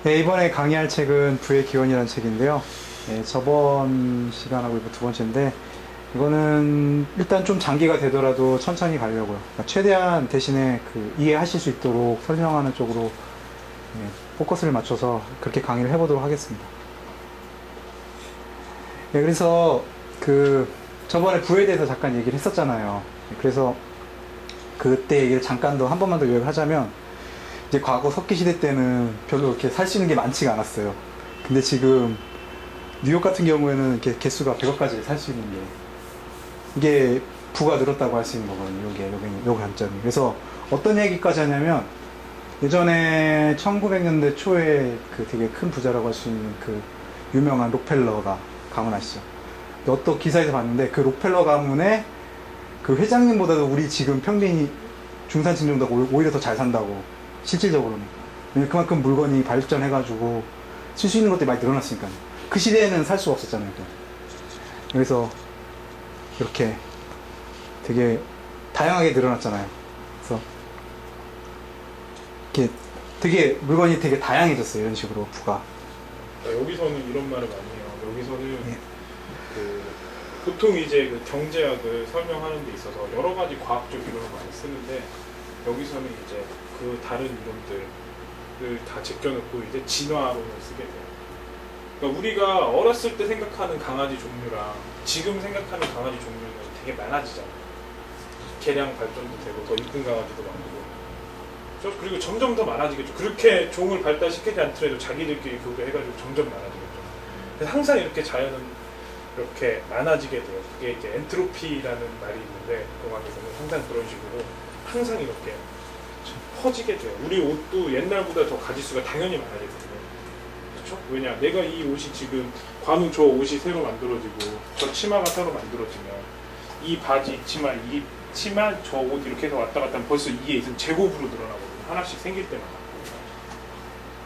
네, 이번에 강의할 책은 부의 기원이라는 책인데요. 네, 저번 시간하고 이번 두 번째인데, 이거는 일단 좀 장기가 되더라도 천천히 가려고요. 그러니까 최대한 대신에 이해하실 수 있도록 설명하는 쪽으로 포커스를 맞춰서 그렇게 강의를 해보도록 하겠습니다. 네, 그래서 저번에 부에 대해서 잠깐 얘기를 했었잖아요. 그래서 그때 얘기를 잠깐 더 한 번만 더 요약을 하자면, 이제 과거 석기 시대 때는 별로 이렇게 살 수 있는 게 많지가 않았어요. 근데 지금 뉴욕 같은 경우에는 이렇게 개수가 100억까지 살 수 있는 게, 이게 부가 늘었다고 할 수 있는 거거든요. 요 관점이. 그래서 어떤 얘기까지 하냐면, 예전에 1900년대 초에 되게 큰 부자라고 할 수 있는 유명한 록펠러 가문 아시죠? 어떤 기사에서 봤는데, 그 록펠러 가문의 그 회장님보다도 우리 지금 평균이 중산층 정도가 오히려 더 잘 산다고. 실질적으로는. 왜냐면 그만큼 물건이 발전해가지고 쓸 수 있는 것들이 많이 늘어났으니까요. 그 시대에는 살 수가 없었잖아요. 그래서 이렇게 되게 다양하게 늘어났잖아요. 그래서 이렇게 되게 물건이 되게 다양해졌어요. 이런 식으로 부가. 여기서는 이런 말을 많이 해요. 여기서는 보통 이제 경제학을 설명하는 데 있어서 여러 가지 과학적 이론을 많이 쓰는데, 여기서는 이제 그 다른 이론들을 다 제껴놓고 이제 진화론을 쓰게 돼요. 그러니까 우리가 어렸을 때 생각하는 강아지 종류랑 지금 생각하는 강아지 종류는 되게 많아지잖아요. 개량 발전도 되고 더 이쁜 강아지도 많고. 그리고 점점 더 많아지겠죠. 그렇게 종을 발달시키지 않더라도 자기들끼리 그거 해가지고 점점 많아지겠죠. 그래서 항상 이렇게 자연은 이렇게 많아지게 돼요. 그게 이제 엔트로피라는 말이 있는데, 공학에서는 항상 그런 식으로 항상 이렇게 퍼지게 돼요. 우리 옷도 옛날보다 더 가지수가 당연히 많아지거든요. 그렇죠? 왜냐? 내가 이 옷이 지금 관우 저 옷이 새로 만들어지고 저 치마가 새로 만들어지면 이 바지, 이 치마, 저 옷 이렇게 해서 왔다 갔다 하면 벌써 이게 있으면 제곱으로 늘어나거든요. 하나씩 생길 때마다.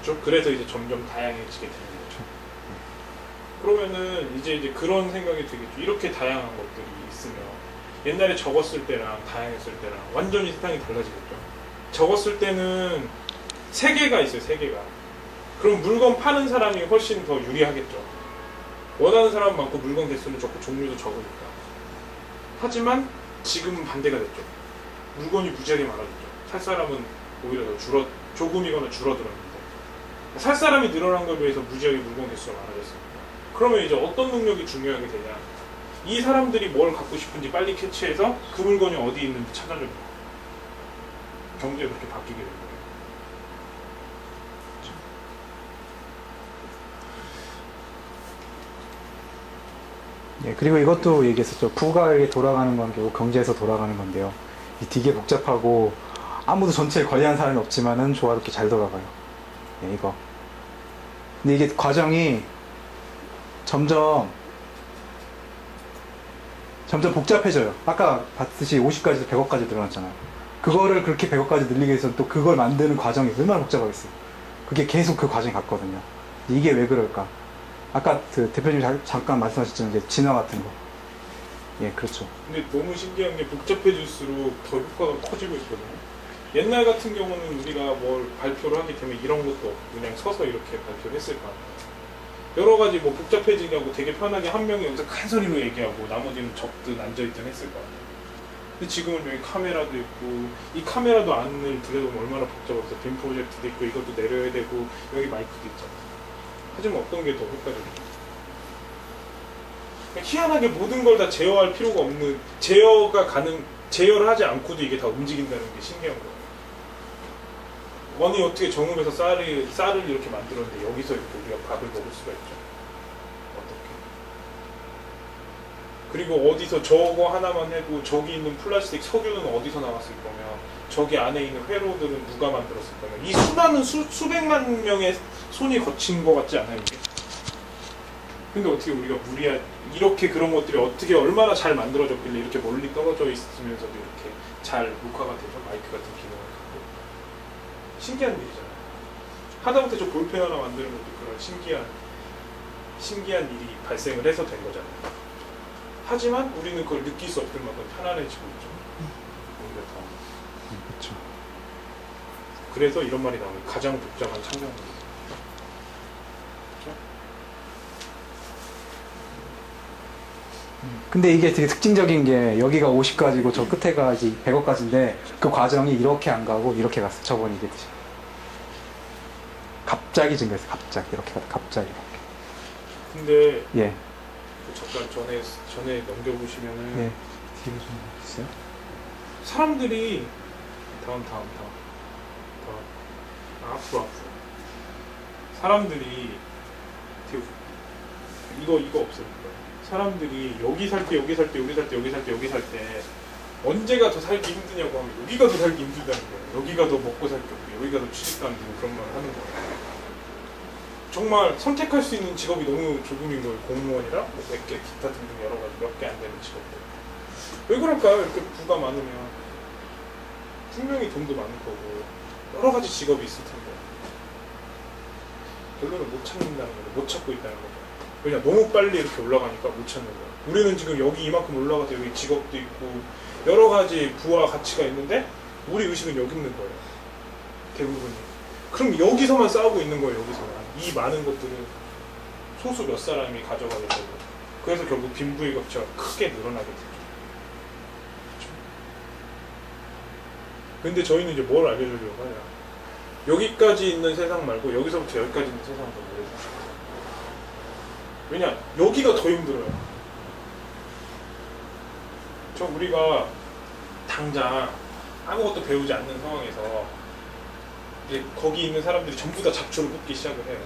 그렇죠? 그래서 이제 점점 다양해지게 되는 거죠. 그러면은 이제 그런 생각이 들겠죠. 이렇게 다양한 것들이 있으면 옛날에 적었을 때랑 다양했을 때랑 완전히 세상이 달라지겠죠. 적었을 때는 세 개가 있어요. 세 개가. 그럼 물건 파는 사람이 훨씬 더 유리하겠죠. 원하는 사람 많고 물건 개수는 적고 종류도 적으니까. 하지만 지금은 반대가 됐죠. 물건이 무지하게 많아졌죠. 살 사람은 오히려 더 조금이거나 줄어들었는데, 살 사람이 늘어난 걸 비해서 무지하게 물건 개수가 많아졌습니다. 그러면 이제 어떤 능력이 중요하게 되냐? 이 사람들이 뭘 갖고 싶은지 빨리 캐치해서 그 물건이 어디 있는지 찾아줍니다. 경제가 그렇게 바뀌게 된 거예요. 예, 그리고 이것도 얘기했었죠. 부가 이렇게 돌아가는 건 결국 경제에서 돌아가는 건데요. 되게 복잡하고 아무도 전체를 관리하는 사람이 없지만은 조화롭게 잘 돌아가요. 예, 이거. 근데 이게 과정이 점점 복잡해져요. 아까 봤듯이 50까지도 100억까지 늘어났잖아요. 그거를 그렇게 100억까지 늘리기 위해서 또 그걸 만드는 과정이 얼마나 복잡하겠어요. 그게 계속 그 과정이 갔거든요. 이게 왜 그럴까? 아까 대표님이 잠깐 말씀하셨지만 이제 진화 같은 거. 예, 그렇죠. 근데 너무 신기한 게 복잡해질수록 더 효과가 커지고 있거든요. 옛날 같은 경우는 우리가 뭘 발표를 하게 되면 이런 것도 없고 그냥 서서 이렇게 발표를 했을 거 아니에요. 여러 가지 복잡해지냐고 되게 편하게 한 명이 여기서 큰 소리로 얘기하고 나머지는 적든 앉아있든 했을 거 아니에요. 근데 지금은 여기 카메라도 있고, 이 카메라도 안을 들여다보면 얼마나 복잡해서 빔 프로젝트도 있고 이것도 내려야 되고 여기 마이크도 있잖아요. 하지만 어떤 게 더 효과적이죠? 희한하게 모든 걸 다 제어할 필요가 없는, 제어를 하지 않고도 이게 다 움직인다는 게 신기한 거예요. 아니 어떻게 정읍에서 쌀을 이렇게 만들었는데 여기서 이렇게 우리가 밥을 먹을 수가 있죠? 어떻게? 그리고 어디서 저거 하나만 해도 저기 있는 플라스틱 석유는 어디서 나왔을 거며 저기 안에 있는 회로들은 누가 만들었을 거며, 이 수많은 수백만 명의 손이 거친 것 같지 않아요? 이게? 근데 어떻게 우리가 이렇게 그런 것들이 어떻게 얼마나 잘 만들어졌길래 이렇게 멀리 떨어져 있으면서도 이렇게 잘 녹화가 되죠? 마이크 같은 기능을 갖고. 신기한 일이잖아요. 하다못해 저 볼펜 하나 만드는 것도 그런 신기한 일이 발생을 해서 된 거잖아요. 하지만 우리는 그걸 느낄 수 없을 만큼 편안해지고 있죠. 오히려 더. 그렇죠. 그래서 이런 말이 나오는, 가장 복잡한 창작물입니다. 근데 이게 되게 특징적인 게 여기가 50가지고 저 끝에가 이제 100억까지인데 그 과정이 이렇게 안 가고 이렇게 갔어. 저번에 얘기했듯이. 갑자기 증가했어. 갑자기 이렇게 가다 갑자기. 근데 예. 잠깐 전에 넘겨보시면은 예. 뒤로 좀 주세요. 사람들이 다음 앞으로 사람들이 이거 없어요. 사람들이 여기 살 때 언제가 더 살기 힘드냐고 하면 여기가 더 살기 힘들다는 거예요. 여기가 더 먹고 살기 없고 여기가 더 취직도 안 되고 그런 말을 하는 거예요. 정말 선택할 수 있는 직업이 너무 조금인 거예요. 공무원이라 몇 개 기타 등등 여러 가지 몇 개 안 되는 직업들. 왜 그럴까요? 이렇게 부가 많으면 분명히 돈도 많을 거고 여러 가지 직업이 있을 텐데 결론은 못 찾는다는 거죠. 못 찾고 있다는 거죠. 왜냐 너무 빨리 이렇게 올라가니까 못 찾는 거예요. 우리는 지금 여기 이만큼 올라가서 여기 직업도 있고 여러 가지 부와 가치가 있는데 우리 의식은 여기 있는 거예요. 대부분이. 그럼 여기서만 싸우고 있는 거예요. 여기서만. 이 많은 것들은 소수 몇 사람이 가져가게 되고 그래서 결국 빈부의 격차가 크게 늘어나게 되죠. 근데 저희는 이제 뭘 알려주려고 하냐. 여기까지 있는 세상 말고 여기서부터 여기까지 있는 세상을 더 알려주죠. 왜냐 여기가 더 힘들어요. 우리가 당장 아무것도 배우지 않는 상황에서 이제 거기 있는 사람들이 전부 다 잡초를 뽑기 시작을 해요.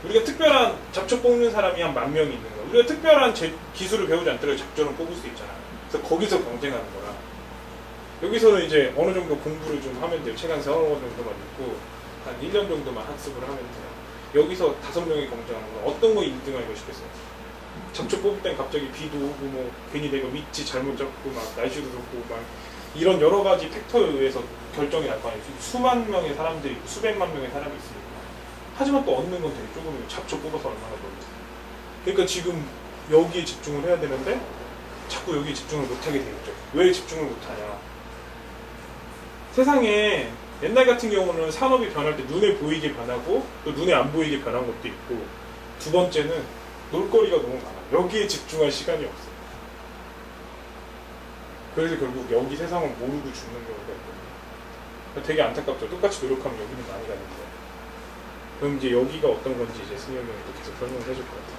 우리가 특별한 잡초 뽑는 사람이 한 10,000명이 있는 거야. 우리가 특별한 기술을 배우지 않더라도 잡초는 뽑을 수 있잖아요. 그래서 거기서 경쟁하는 거라. 여기서는 이제 어느 정도 공부를 좀 하면 돼요. 책 한 4, 5권 정도만 읽고 한 1년 정도만 학습을 하면 돼요. 여기서 5명이 경쟁하는 건 어떤 거 1등 하고 싶겠어요? 잡초 뽑을 땐 갑자기 비도 오고 뭐 괜히 내가 위치 잘못 잡고 막 날씨도 덥고 막 이런 여러 가지 팩터에 의해서 결정이 날 거 아니에요. 수만 명의 사람들이 있고 수백만 명의 사람이 있으니까. 하지만 또 얻는 건 되게 조금이에요. 잡초 뽑아서 얼마나 벌지. 그러니까 지금 여기에 집중을 해야 되는데 자꾸 여기에 집중을 못하게 되겠죠. 왜 집중을 못하냐. 세상에 옛날 같은 경우는 산업이 변할 때 눈에 보이게 변하고 또 눈에 안 보이게 변한 것도 있고 두 번째는 놀거리가 너무 많아. 여기에 집중할 시간이 없어요. 그래서 결국 여기 세상을 모르고 죽는 경우가 있거든요. 되게 안타깝죠. 똑같이 노력하면 여기는 많이 가는데. 그럼 이제 여기가 어떤 건지 이제 승엽이 형이 또 계속 설명을 해줄 것 같아요.